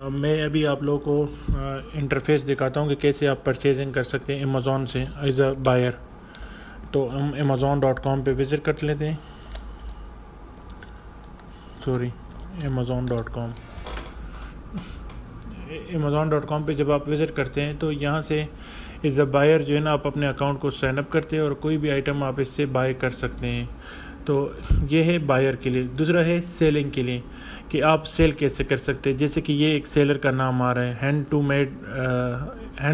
मैं अभी आप लोगों को इंटरफेस दिखाता हूँ कि कैसे आप परचेजिंग कर सकते हैं अमेज़ॉन से एज अ बायर। तो हम amazon.com पे विज़िट कर लेते हैं। amazon.com पे जब आप विज़िट करते हैं तो यहाँ से एज अ बायर जो है ना, आप अपने अकाउंट को साइन अप करते हैं और कोई भी आइटम आप इससे बाय कर सकते हैं। तो ये है बायर के लिए। दूसरा है सेलिंग के लिए कि आप सेल कैसे कर सकते हैं। जैसे कि ये एक सेलर का नाम आ रहा है हैंड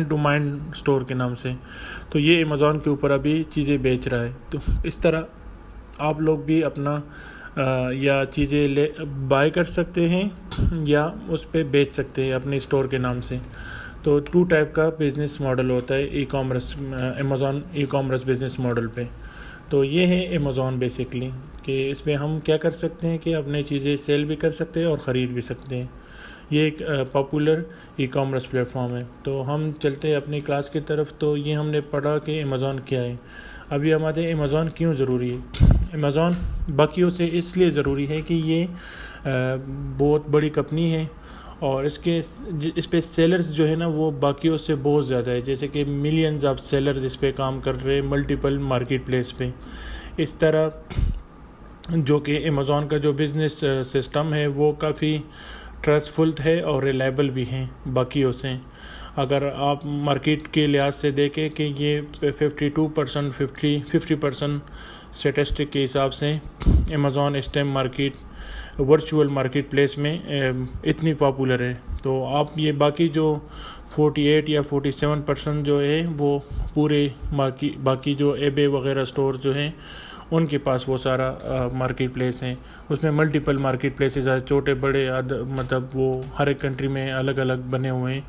टू माइंड स्टोर के नाम से। तो ये अमेज़ॉन के ऊपर अभी चीज़ें बेच रहा है। तो इस तरह आप लोग भी अपना या चीज़ें ले बाय कर सकते हैं या उस पर बेच सकते हैं अपने स्टोर के नाम से। तो 2 टाइप का बिज़नेस मॉडल होता है e commerce, Amazon e commerce business model पे। तो ये है अमेज़ॉन बेसिकली कि इसमें हम क्या कर सकते हैं कि अपने चीज़ें सेल भी कर सकते हैं और ख़रीद भी सकते हैं। ये एक पॉपुलर ई कॉमर्स प्लेटफॉर्म है। तो हम चलते हैं अपनी क्लास की तरफ। तो ये हमने पढ़ा कि अमेज़ॉन क्या है। अभी हमारे अमेज़ॉन क्यों ज़रूरी है। अमेज़ॉन बाकियों से इसलिए ज़रूरी है कि ये बहुत बड़ी कंपनी है और इस पे सेलर्स जो है ना वो बाकियों से बहुत ज़्यादा है। जैसे कि मिलियंस ऑफ सेलर्स इस पे काम कर रहे हैं मल्टीपल मार्केट प्लेस पे। इस तरह जो कि अमेज़ॉन का जो बिज़नेस सिस्टम है वो काफ़ी ट्रस्टफुल है और रिलायबल भी हैं बाकियों से। अगर आप मार्केट के लिहाज से देखें कि ये 50% स्टेटिस्टिक के हिसाब से अमेज़ॉन इस time market virtual market place में इतनी पॉपुलर है। तो आप ये बाकी जो 48 या 47% जो है वो पूरे बाकी जो eBay वगैरह स्टोर जो हैं उनके पास वो सारा मार्केट प्लेस हैं। उसमें मल्टीपल मार्केट प्लेसेस है, छोटे बड़े मतलब वो हर एक कंट्री में अलग अलग बने हुए हैं।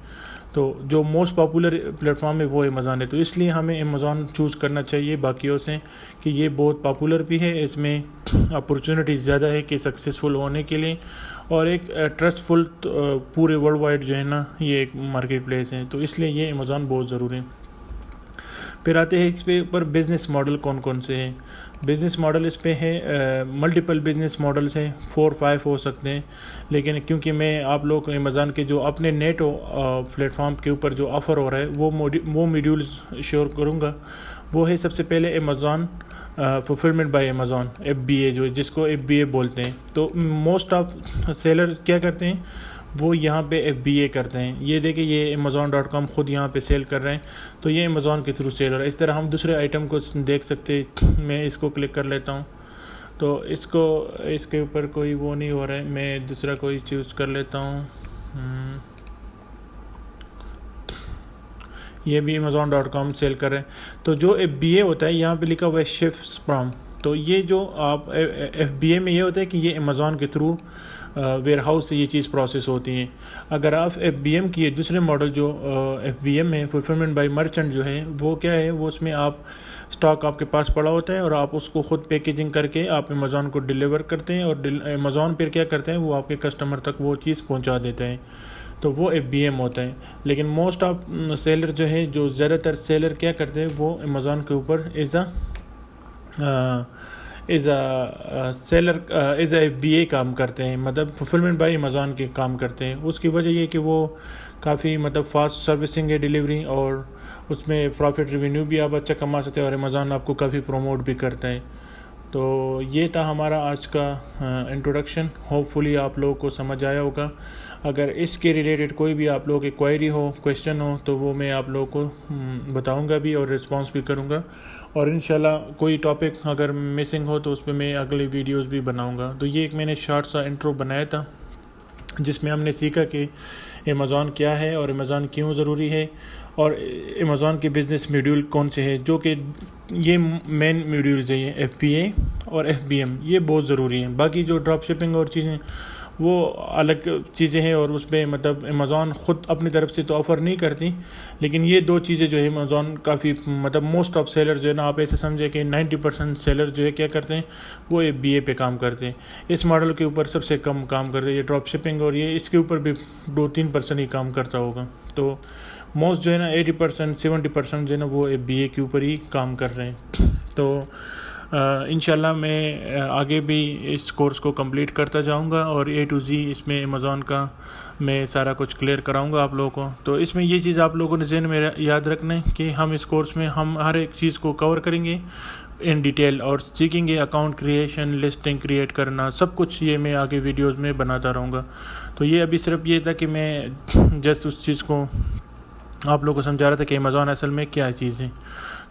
तो जो मोस्ट पॉपुलर प्लेटफॉर्म है वो अमेज़ॉन है। तो इसलिए हमें अमेज़ॉन चूज़ करना चाहिए बाकियों से कि ये बहुत पॉपुलर भी है, इसमें अपॉर्चुनिटी ज़्यादा है कि सक्सेसफुल होने के लिए, और एक ट्रस्टफुल पूरे वर्ल्ड वाइड जो है ना ये एक मार्केट प्लेस है। तो इसलिए ये अमेज़ॉन बहुत ज़रूरी है। फिर आते हैं इस पे ऊपर बिज़नेस मॉडल कौन कौन से हैं। बिज़नेस मॉडल इस पे है मल्टीपल बिज़नेस मॉडल्स हैं, 4-5 हो सकते हैं। लेकिन क्योंकि मैं आप लोग अमेज़ॉन के जो अपने नेट प्लेटफॉर्म के ऊपर जो ऑफ़र हो रहा है वो मॉड्यूल्स शेयर करूँगा। वो है सबसे पहले Amazon fulfilment bye Amazon FBA, जो जिसको FBA बोलते हैं। तो मोस्ट ऑफ सेलर क्या करते हैं, वो यहाँ पे FBA करते हैं। ये देखिए ये amazon.com ख़ुद यहाँ पे सेल कर रहे हैं। तो ये अमेज़ॉन के थ्रू सेल हो रहा है। इस तरह हम दूसरे आइटम को देख सकते हैं। मैं इसको क्लिक कर लेता हूँ तो इसके ऊपर कोई वो नहीं हो रहा है। मैं दूसरा कोई चूज़ कर लेता हूँ। ये भी amazon.com सेल कर रहे हैं। तो जो FBA होता है यहाँ पे लिखा हुआ है शिप्स फ्रॉम। तो ये जो आप FBA में ये होता है कि ये अमेज़ॉन के थ्रू वेयर हाउस से ये चीज़ प्रोसेस होती हैं। अगर आप FBM की दूसरे मॉडल जो FBM है फुलफिलमेंट बाय मर्चेंट जो है वो क्या है, वो उसमें आप स्टॉक आपके पास पड़ा होता है और आप उसको ख़ुद पैकेजिंग करके आप अमेज़ॉन को डिलीवर करते हैं और अमेज़ॉन फिर क्या करते हैं वो आपके कस्टमर तक वो चीज़ पहुंचा देते हैं। तो वो FBM होता है। लेकिन मोस्ट ऑफ सेलर जो है, जो ज़्यादातर सेलर क्या करते हैं वो अमेज़ॉन के ऊपर एज अ FBA काम करते हैं, मतलब फुलफिलमेंट बाय अमेज़ॉन के काम करते हैं। उसकी वजह ये कि वो काफ़ी मतलब फास्ट सर्विसिंग है डिलीवरी, और उसमें प्रॉफिट रेवेन्यू भी आप अच्छा कमा सकते हैं और अमेज़ॉन आपको काफ़ी प्रमोट भी करता है। तो ये था हमारा आज का इंट्रोडक्शन। होपफुली आप लोगों को समझ आया होगा। अगर इसके रिलेटेड कोई भी आप लोगों की क्वेरी हो, क्वेश्चन हो, तो वो मैं आप लोगों को बताऊंगा भी और रिस्पांस भी करूंगा। और इंशाल्लाह कोई टॉपिक अगर मिसिंग हो तो उस पर मैं अगली वीडियोस भी बनाऊंगा। तो ये एक मैंने शॉर्ट सा इंट्रो बनाया था जिसमें हमने सीखा कि अमेज़ॉन क्या है और अमेज़ॉन क्यों ज़रूरी है, और अमेज़ॉन के बिज़नेस मॉड्यूल कौन से हैं, जो कि ये मेन मॉड्यूल्स हैं, ये FBA और FBM ये बहुत ज़रूरी हैं। बाकी जो ड्रॉप शिपिंग और चीज़ें वो अलग चीज़ें हैं और उस पर मतलब अमेज़ॉन ख़ुद अपनी तरफ से तो ऑफ़र नहीं करती। लेकिन ये 2 चीज़ें जो है अमेज़ॉन काफ़ी मतलब मोस्ट ऑफ सेलर जो है ना, आप ऐसे समझे कि 90% सेलर जो है क्या करते हैं वो FBA पे काम करते हैं। इस मॉडल के ऊपर सबसे कम काम करते हैं ये ड्रॉप शिपिंग, और ये इसके ऊपर भी 2-3% ही काम करता होगा। तो मोस्ट जो है ना 80% 70% जो है ना वो FBA के ऊपर ही काम कर रहे हैं। तो इंशाल्लाह मैं आगे भी इस कोर्स को कंप्लीट करता जाऊंगा और A to Z इसमें अमेज़ॉन का मैं सारा कुछ क्लियर कराऊंगा आप लोगों को। तो इसमें ये चीज़ आप लोगों ने ज़हन में याद रखना है कि हम इस कोर्स में हम हर एक चीज़ को कवर करेंगे इन डिटेल और सीखेंगे अकाउंट क्रिएशन, लिस्टिंग क्रिएट करना, सब कुछ ये मैं आगे वीडियोस में बनाता रहूँगा। तो ये अभी सिर्फ ये था कि मैं जस्ट उस चीज़ को आप लोगों को समझा रहा था कि अमेज़ॉन असल में क्या चीज़ है।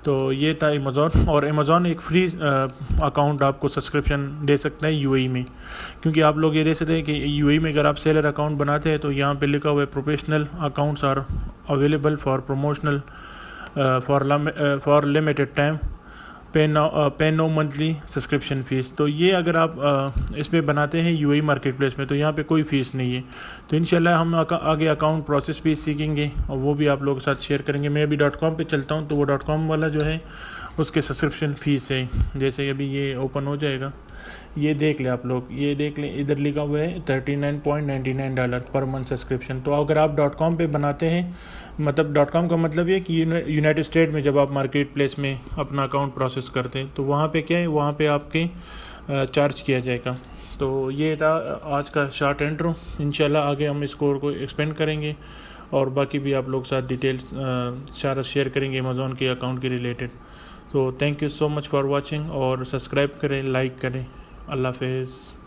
तो ये था अमेज़ॉन, और अमेज़ॉन एक फ्री अकाउंट आपको सब्सक्रिप्शन दे सकता है UAE में, क्योंकि आप लोग ये देख सकते हैं कि UAE में अगर आप सेलर अकाउंट बनाते हैं तो यहाँ पे लिखा हुआ है professional accounts are available for promotional for limited time, pay no monthly subscription fees. तो ये अगर आप इसमें बनाते हैं UAE मार्केट प्लेस में तो यहाँ पे कोई फ़ीस नहीं है। तो इंशाल्लाह हम आगे अकाउंट प्रोसेस भी सीखेंगे और वो भी आप लोगों के साथ शेयर करेंगे। मैं अभी .com पे चलता हूँ, तो वो .com वाला जो है उसके सब्सक्रिप्शन फ़ीस है। जैसे अभी ये ओपन हो जाएगा, ये देख ले आप लोग, ये देख लें, इधर लिखा हुआ है $39.99 पर मंथ सब्सक्रिप्शन। तो अगर आप .com पे बनाते हैं, मतलब .com का मतलब ये कि यूनाइटेड स्टेट में जब आप मार्केट प्लेस में अपना अकाउंट प्रोसेस करते हैं तो वहाँ पे क्या है, वहाँ पे आपके चार्ज किया जाएगा। तो ये था आज का शॉर्ट इंट्रो। इंशाल्लाह आगे हम इस कोर्स को एक्सपेंड करेंगे और बाकी भी आप लोग साथ डिटेल्स सारा शेयर करेंगे अमेज़ॉन के अकाउंट के रिलेटेड। तो thank you so much for watching, और सब्सक्राइब करें, लाइक करें। अल्लाह हाफ़िज़।